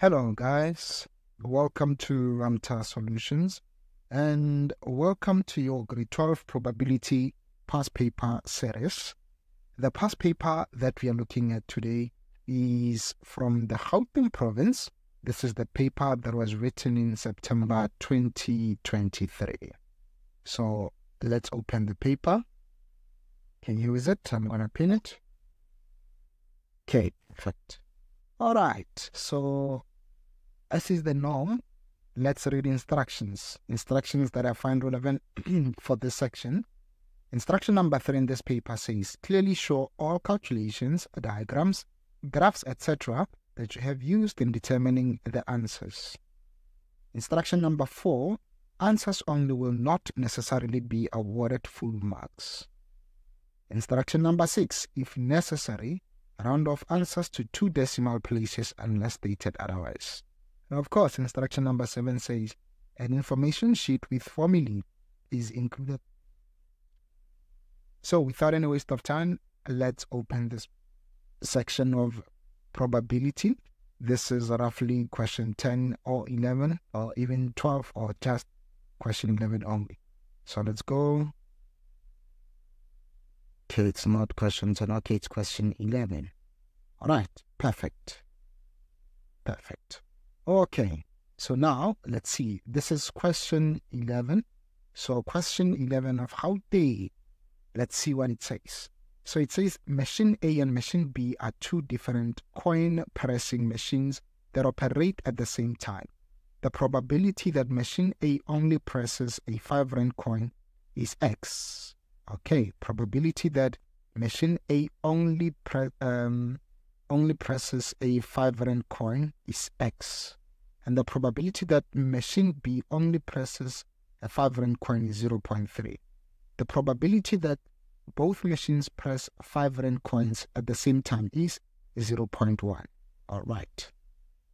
Hello guys, welcome to Ramta Solutions and welcome to your grade 12 probability past paper series. The past paper that we are looking at today is from the Gauteng province. This is the paper that was written in September 2023. So let's open the paper. Can you use it? I'm going to pin it. Okay, perfect. All right, so as is the norm, let's read instructions that I find relevant for this section. Instruction number 3 in this paper says, clearly show all calculations, diagrams, graphs, etc. that you have used in determining the answers. Instruction number 4, answers only will not necessarily be awarded full marks. Instruction number 6, if necessary, round off answers to 2 decimal places unless stated otherwise. Now, of course, instruction number 7 says an information sheet with formulae is included. So without any waste of time, let's open this section of probability. This is roughly question 10 or 11 or even 12 or just question 11 only. So let's go. Okay, it's not question 10. Okay, it's question 11. All right, perfect. Perfect. Okay, so now let's see. This is question 11. So question 11 of Gauteng. Let's see what it says. So it says machine A and machine B are 2 different coin pressing machines that operate at the same time. The probability that machine A only presses a 5 rand coin is X. Okay, probability that machine A only presses a 5 rand coin is X. And the probability that machine B only presses a 5 rand coin is 0.3. The probability that both machines press 5 rand coins at the same time is 0.1. All right.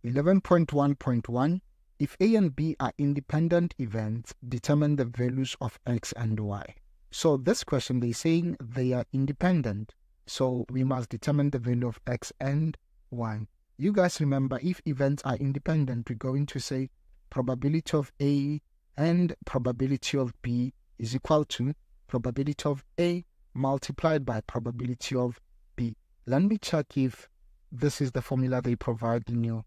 11.1.1. If A and B are independent events, determine the values of X and Y. So this question, they're saying they are independent. So we must determine the value of X and Y. You guys remember, if events are independent, we're going to say probability of A and probability of B is equal to probability of A multiplied by probability of B. Let me check if this is the formula they provide in your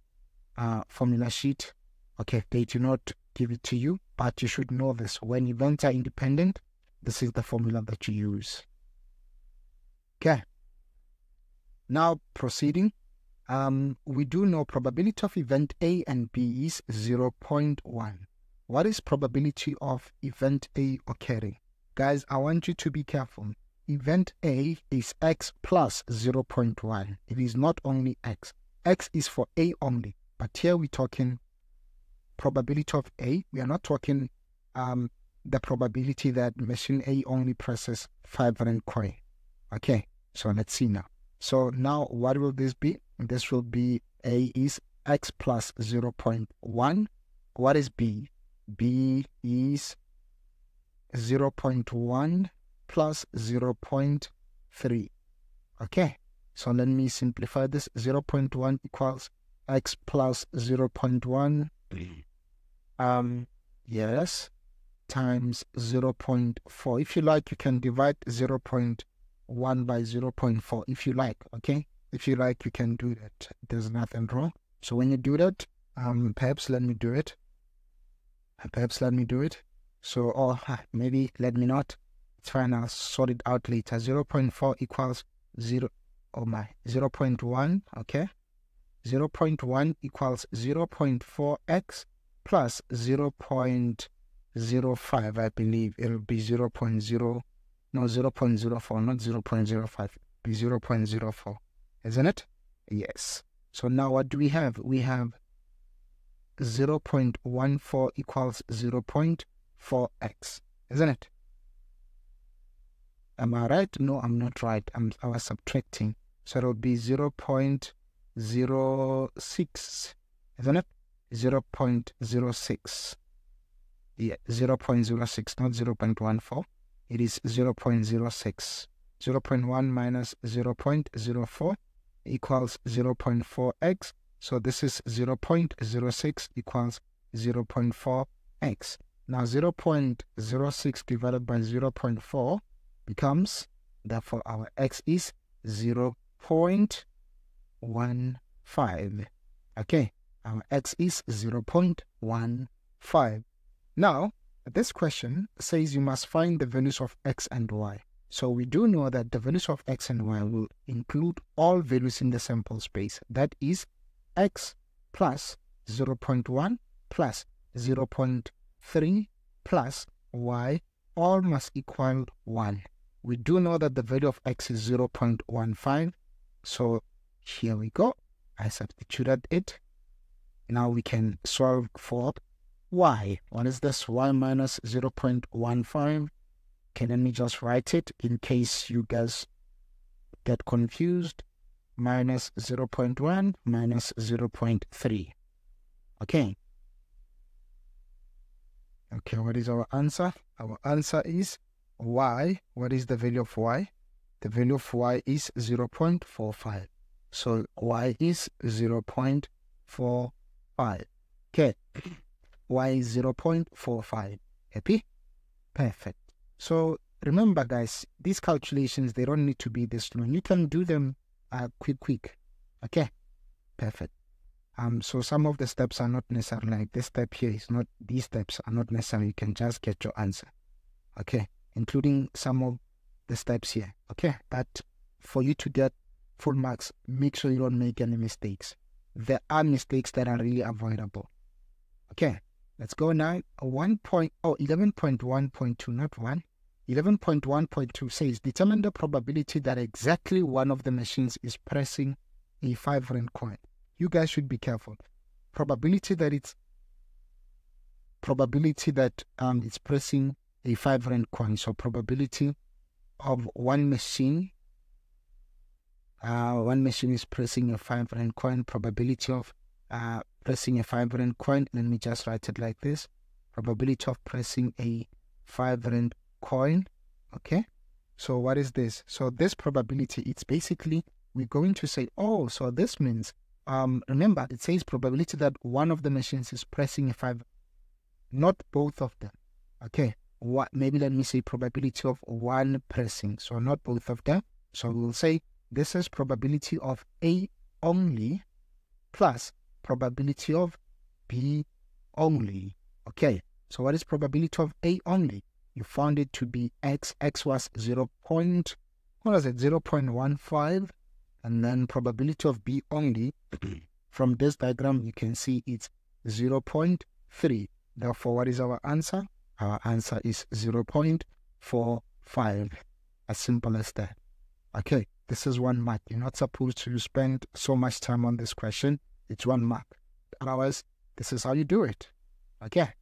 formula sheet. Okay, they do not give it to you, but you should know this. When events are independent, this is the formula that you use. Okay. Now proceeding. We do know probability of event A and B is 0.1. What is probability of event A occurring? Guys, I want you to be careful. Event A is X plus 0.1. It is not only X. X is for A only. But here we're talking probability of A. We are not talking the probability that machine A only presses 5 rand coin. Okay, so let's see now. So now what will this be? This will be A is X plus 0.1. What is B? B is 0.1 plus 0.3. Okay, so let me simplify this. 0.1 equals X plus 0.1. Yes, times 0.4. If you like, you can divide 0.1 by 0.4 if you like. Okay, if you like, you can do that. There's nothing wrong. So when you do that, perhaps let me do it. So, or maybe let me not. It's fine, I'll sort it out later. 0.4 equals 0.1, okay? 0.1 equals 0.4x plus 0.05, I believe. It'll be 0.04, not 0.05, be 0.04, isn't it? Yes. So now what do we have? We have 0.14 equals 0.4x, isn't it? Am I right? No, I'm not right. I was subtracting. So it'll be 0.06, isn't it? 0.06. Yeah, 0.06, not 0.14. It is 0.06. 0.1 minus 0.04 equals 0.4x. So this is 0.06 equals 0.4x. Now 0.06 divided by 0.4 becomes, therefore our x is 0.15. Okay, our x is 0.15. Now, this question says you must find the values of x and y. So we do know that the values of x and y will include all values in the sample space. That is x plus 0.1 plus 0.3 plus y, all must equal 1. We do know that the value of x is 0.15. So here we go. I substituted it. Now we can solve for y. What is this? Y minus 0.15. Okay, let me just write it in case you guys get confused. Minus 0.1 minus 0.3. Okay. Okay, what is our answer? Our answer is y. What is the value of y? The value of y is 0.45. So y is 0.45. Okay. Y is 0.45. Happy? Perfect. So remember, guys, these calculations, they don't need to be this long. You can do them quick. Okay? Perfect. So some of the steps are not necessary, like this step here is not, these steps are not necessary. You can just get your answer. Okay? Including some of the steps here. Okay? But for you to get full marks, make sure you don't make any mistakes. There are mistakes that are really avoidable. Okay? Let's go now. 11.1.2, not 1. 11.1.2 says, determine the probability that exactly one of the machines is pressing a 5 rand coin. You guys should be careful. Probability that it's pressing a 5 rand coin. So probability of one machine is pressing a 5 rand coin. Probability of pressing a 5 rand coin. Let me just write it like this. Probability of pressing a 5 rand coin. Okay, so what is this? So this probability, it's basically, we're going to say, oh, so this means, remember, it says probability that one of the machines is pressing a 5, not both of them. Okay, maybe let me say probability of one pressing, so not both of them. So we'll say this is probability of A only plus probability of B only. Okay, so what is probability of A only? You found it to be x. X was 0.15, and then probability of B only. From this diagram, you can see it's 0.3. Therefore, what is our answer? Our answer is 0.45. As simple as that. Okay, this is 1 mark. You're not supposed to spend so much time on this question. It's 1 mark. Otherwise, this is how you do it. Okay.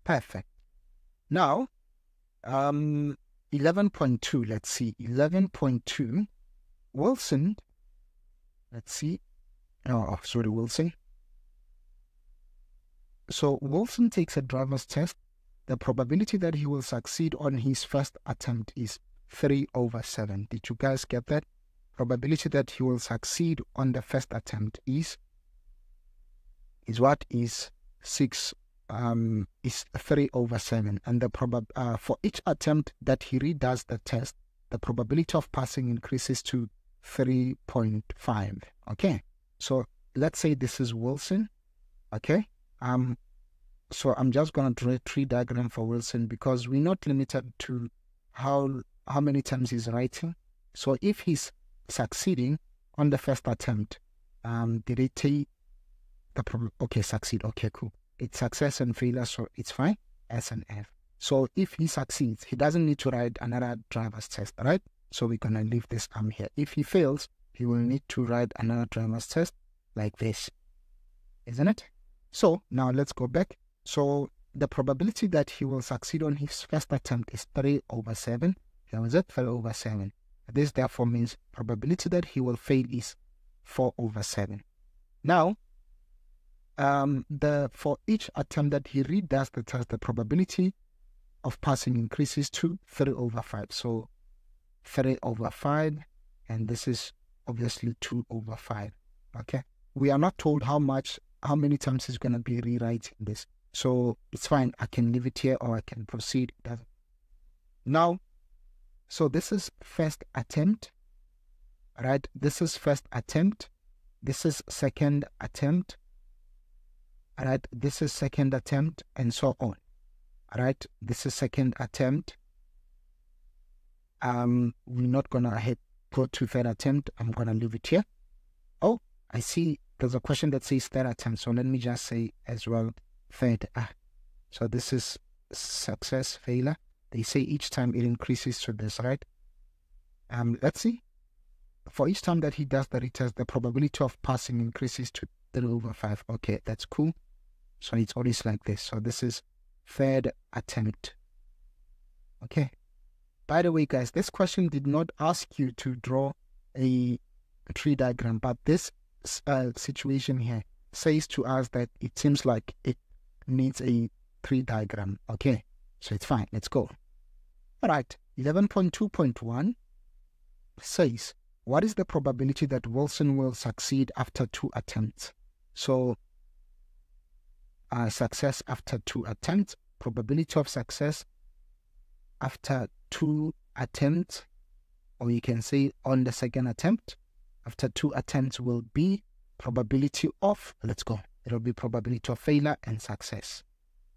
Perfect. Now, 11.2, let's see. 11.2, Wilson, let's see. Oh, sorry, Wilson. So Wilson takes a driver's test. The probability that he will succeed on his first attempt is 3/7. Did you guys get that? Probability that he will succeed on the first attempt is what? Is 3/7, and the for each attempt that he redoes the test, the probability of passing increases to 3.5. Okay, so let's say this is Wilson. Okay, so I'm just gonna draw a tree diagram for Wilson because we're not limited to how many times he's writing. So if he's succeeding on the first attempt, did it take the problem? Okay, succeed. Okay, cool. It's success and failure, so it's fine. S and F. So if he succeeds, he doesn't need to write another driver's test, right? So we're gonna leave this here. If he fails, he will need to write another driver's test like this, isn't it? So now let's go back. So the probability that he will succeed on his first attempt is 3/7. Here is it, 3/7. This therefore means probability that he will fail is 4/7. Now, for each attempt that he redoes the test, the probability of passing increases to 3/5. So 3/5, and this is obviously 2/5. Okay, we are not told how many times he's going to be rewriting this. So it's fine. I can leave it here or I can proceed. Now, so this is first attempt, right? This is first attempt. This is second attempt, right? This is second attempt, and so on, right? This is second attempt. We're not going to go to third attempt. I'm going to leave it here. Oh, I see there's a question that says third attempt. So let me just say as well, third. So this is success, failure. They say each time it increases to this, right? Let's see. For each time that he does the retest, the probability of passing increases to 3/5. Okay, that's cool. So it's always like this. So this is third attempt. Okay. By the way, guys, this question did not ask you to draw a tree diagram, but this situation here says to us that it seems like it needs a tree diagram. Okay, so it's fine. Let's go. All right, 11.2.1 says, what is the probability that Wilson will succeed after 2 attempts? So, success after 2 attempts, probability of success after 2 attempts, or you can say on the second attempt, after 2 attempts will be probability of, let's go, it'll be probability of failure and success,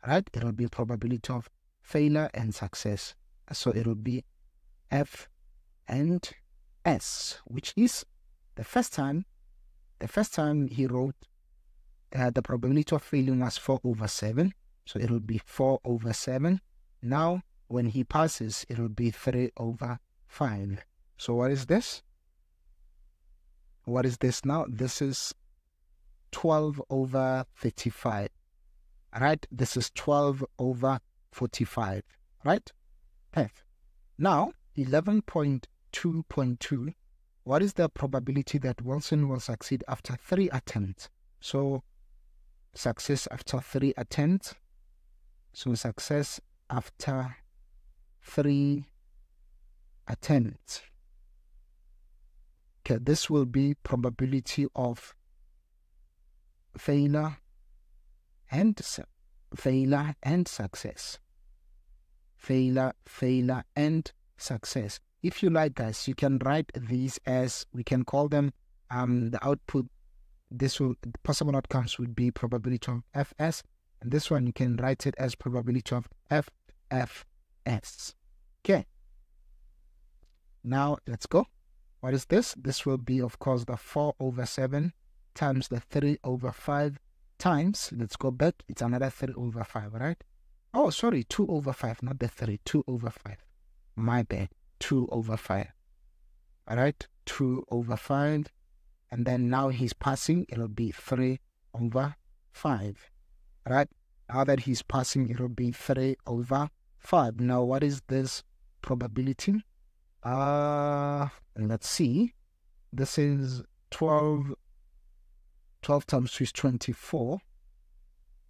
right? It'll be probability of failure and success. So it'll be F and S, which is the first time he wrote the probability of failing was 4/7. So it'll be 4/7. Now, when he passes, it'll be 3/5. So what is this? What is this now? This is 12/35. Right? This is 12/45. Right? F. Now, 11.2.2. What is the probability that Wilson will succeed after 3 attempts? So, success after 3 attempts. So, success after 3 attempts. Okay, this will be probability of failure and success. Failure, and success. If you like, guys, you can write these as, we can call them the output. This will, possible outcomes would be probability of FS, and this one you can write it as probability of FFS. Okay. Now let's go. What is this? This will be, of course, the 4/7 times the 3/5 times, let's go back, it's another 3/5, right? Oh, sorry, 2/5, not the 3, 2/5. My bad, 2/5. All right, 2/5. And then now he's passing, it'll be 3/5. All right, now that he's passing, it'll be 3/5. Now, what is this probability? Let's see. This is 12 times 2 is 24.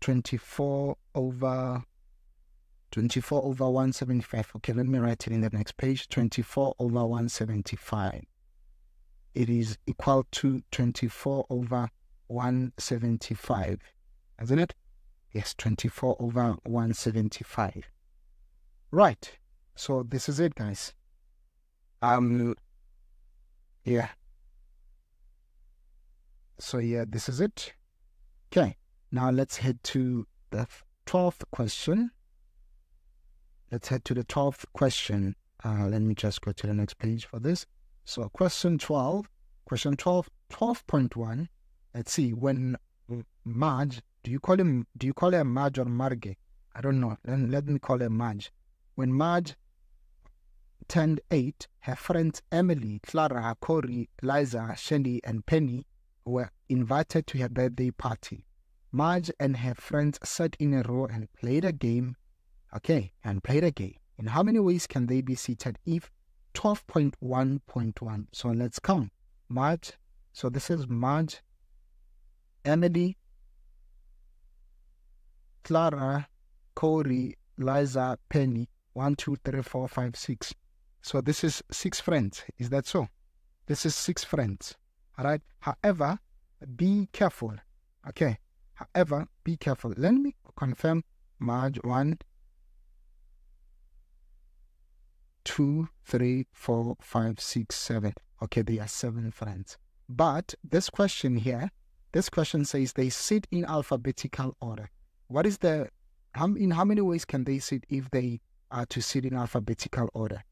24 over 175. Okay, let me write it in the next page. 24 over 175. It is equal to 24 over 175. Isn't it? Yes, 24 over 175. Right. So this is it, guys. Yeah. So yeah, this is it. Okay. Now let's head to the 12th question. Let's head to the 12th question. Let me just go to the next page for this. So question 12, 12.1. Let's see, when Marge, do you call her Marge or Marge? I don't know. Let me call her Marge. When Marge turned 8, her friends Emily, Clara, Corey, Liza, Shelly, and Penny were invited to her birthday party. Marge and her friends sat in a row and played a game. Okay, and played a game. In how many ways can they be seated if 12.1.1? So let's count. Marge, so this is Marge, Emily, Clara, Corey, Liza, Penny, 1, 2, 3, 4, 5, 6. So this is 6 friends. Is that so? This is 6 friends. All right. However, be careful. Okay. However, be careful. Let me confirm. Marge 1, 2, 3, 4, 5, 6, 7. Okay, they are 7 friends. But this question here, this question says they sit in alphabetical order. What is the, in how many ways can they sit if they are to sit in alphabetical order?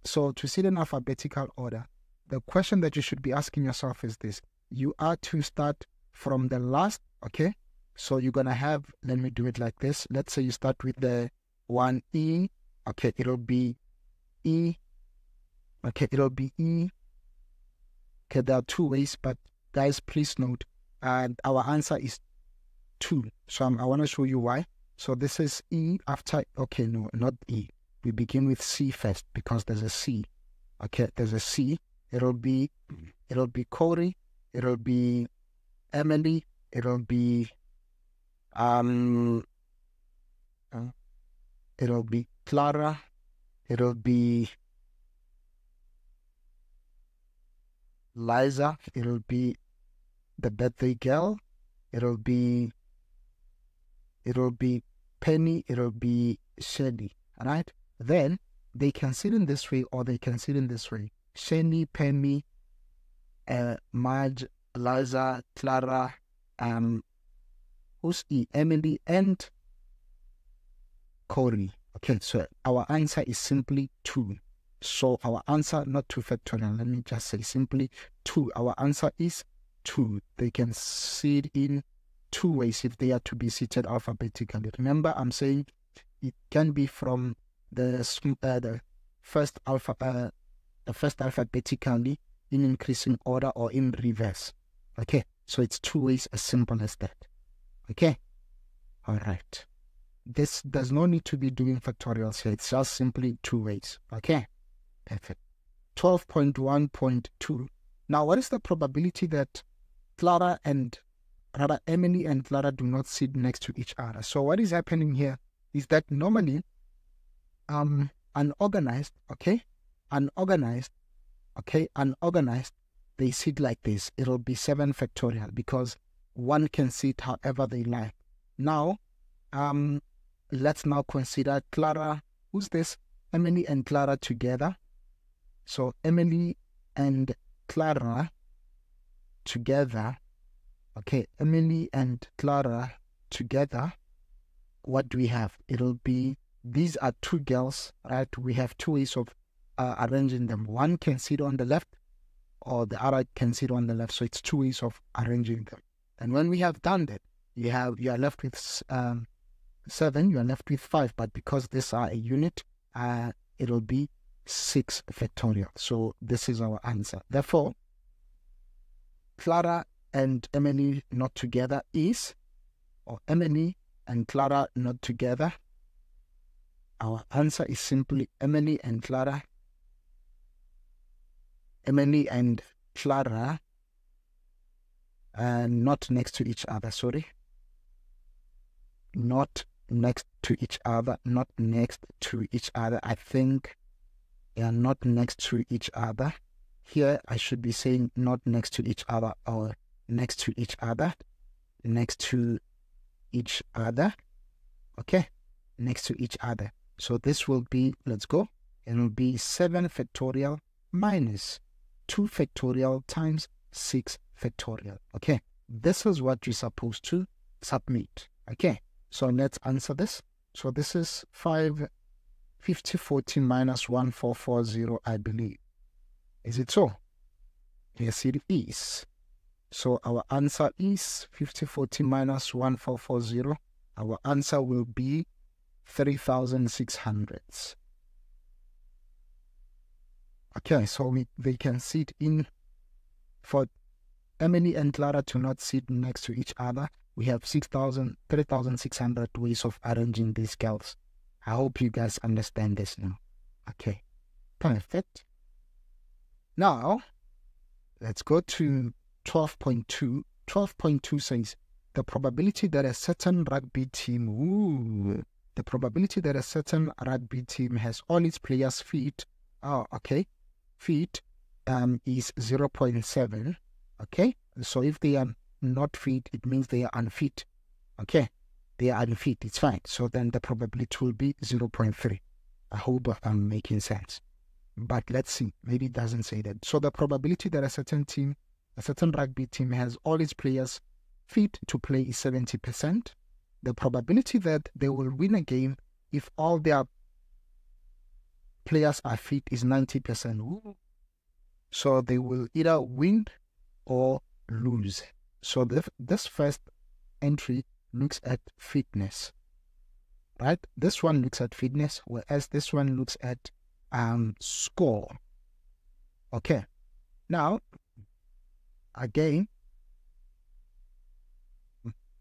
So to sit in alphabetical order, the question that you should be asking yourself is this. You are to start from the last, okay? So you're going to have, let me do it like this. Let's say you start with the 1E. Okay, it'll be E. Okay, it'll be E. Okay, there are 2 ways, but guys, please note, our answer is 2. So I want to show you why. So this is E after, okay, no, not E. We begin with C first because there's a C. Okay, there's a C. It'll be Corey. It'll be Emily. It'll be Clara. It'll be Liza. It'll be the birthday girl. It'll be Penny. It'll be Shelly. All right. Then they can sit in this way or they can sit in this way. Shelly, Penny, Marge, Liza, Clara, who's E? Emily and Corey. Okay, so our answer is simply 2. So our answer, not 2 factorial, let me just say simply 2. Our answer is 2. They can sit in 2 ways if they are to be seated alphabetically. Remember, I'm saying it can be from the first alphabetically in increasing order or in reverse. Okay, so it's 2 ways, as simple as that. Okay, all right. This does not need to be doing factorials here. It's just simply 2 ways. Okay, perfect. 12.1.2. Now, what is the probability that Emily and Clara do not sit next to each other? So what is happening here is that normally, unorganized, they sit like this. It'll be 7 factorial because one can sit however they like. Now, let's now consider Clara. Who's this? Emily and Clara together. So Emily and Clara together. Okay, Emily and Clara together. What do we have? It'll be, these are 2 girls, right? We have 2 ways of arranging them. One can sit on the left or the other can sit on the left. So it's 2 ways of arranging them. And when we have done that, you are left with 7, you are left with 5. But because these are a unit, it'll be 6 factorial. So this is our answer. Therefore, Clara and Emily not together is, or Emily and Clara not together. Our answer is simply Emily and Clara. Emily and Clara not next to each other, sorry. Not next to each other, not next to each other. I think they are not next to each other. Here I should be saying not next to each other or next to each other. Next to each other. Okay, next to each other. So this will be, let's go. It will be 7 factorial minus 2 factorial times 6 factorial. Okay, this is what you're supposed to submit. Okay, so let's answer this. So this is 5040 minus 1440, I believe. Is it so? Yes, it is. So our answer is 5040 minus 1440. Our answer will be 3,600. Okay, so they can sit in. For Emily and Clara to not sit next to each other, we have 3,600 ways of arranging these girls. I hope you guys understand this now. Okay, perfect. Now, let's go to 12.2. 12.2 says, the probability that a certain rugby team, the probability that a certain rugby team has all its players' feet, feet, is 0.7. Okay, so if they are not fit, it means they are unfit. Okay, they are unfit, it's fine. So then the probability will be 0.3. I hope I'm making sense. But let's see, maybe it doesn't say that. So the probability that a certain rugby team has all its players fit to play is 70%. The probability that they will win a game if all their players are fit is 90%. Ooh. So they will either win or lose. So this first entry looks at fitness, right? This one looks at fitness, whereas this one looks at score. Okay, now again,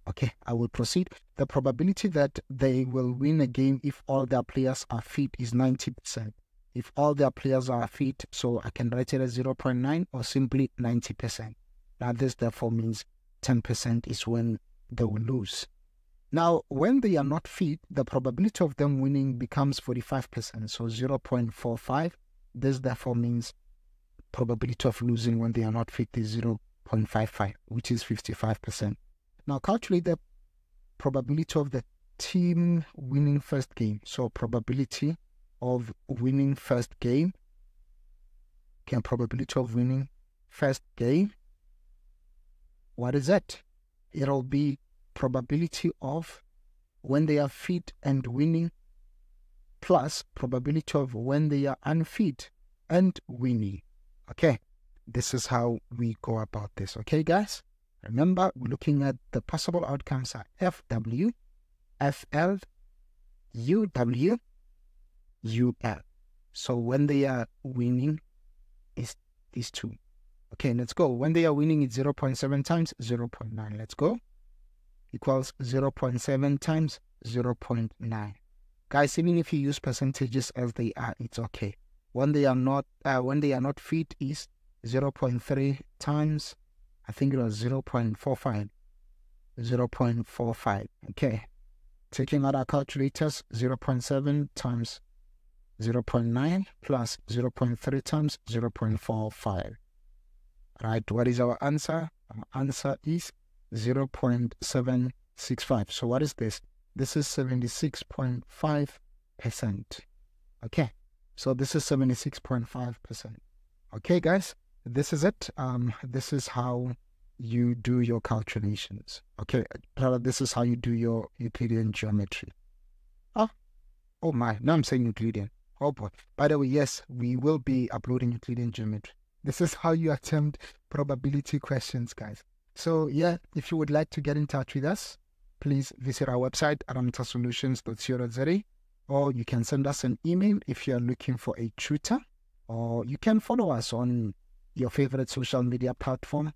okay, I will proceed. The probability that they will win a game if all their players are fit is 90%. If all their players are fit, so I can write it as 0.9 or simply 90%. Now this therefore means 10% is when they will lose. Now, when they are not fit, the probability of them winning becomes 45%, so 0.45. This therefore means probability of losing when they are not fit is 0.55, which is 55%. Now, calculate the probability of the team winning first game. So, probability of winning first game. Okay, probability of winning first game. What is it? It'll be probability of when they are fit and winning plus probability of when they are unfit and winning. Okay, this is how we go about this. Okay, guys, remember we're looking at the possible outcomes are FW, FL, UW, UL. So when they are winning is these two. Okay, let's go. When they are winning, it's 0.7 times 0.9. Let's go. Equals 0.7 times 0.9. Guys, even if you use percentages as they are, it's okay. When they are not fit is 0.3 times, I think it was 0.45. 0.45. Okay. Taking out our calculators, 0.7 times 0.9 plus 0.3 times 0.45. Right, what is our answer? Our answer is 0.765. So what is this? This is 76.5%. Okay, so this is 76.5%. Okay, guys, this is it. This is how you do your calculations. Okay, this is how you do your Euclidean geometry. Oh my, now I'm saying Euclidean. Oh boy. By the way, yes, we will be uploading Euclidean geometry. This is how you attempt probability questions, guys. So yeah, if you would like to get in touch with us, please visit our website at amatersolutions.co.za, or you can send us an email if you are looking for a tutor, or you can follow us on your favorite social media platform.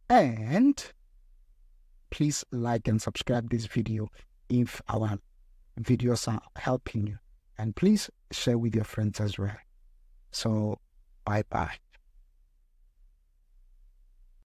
And please like and subscribe this video if our videos are helping you. And please share with your friends as well. So bye-bye.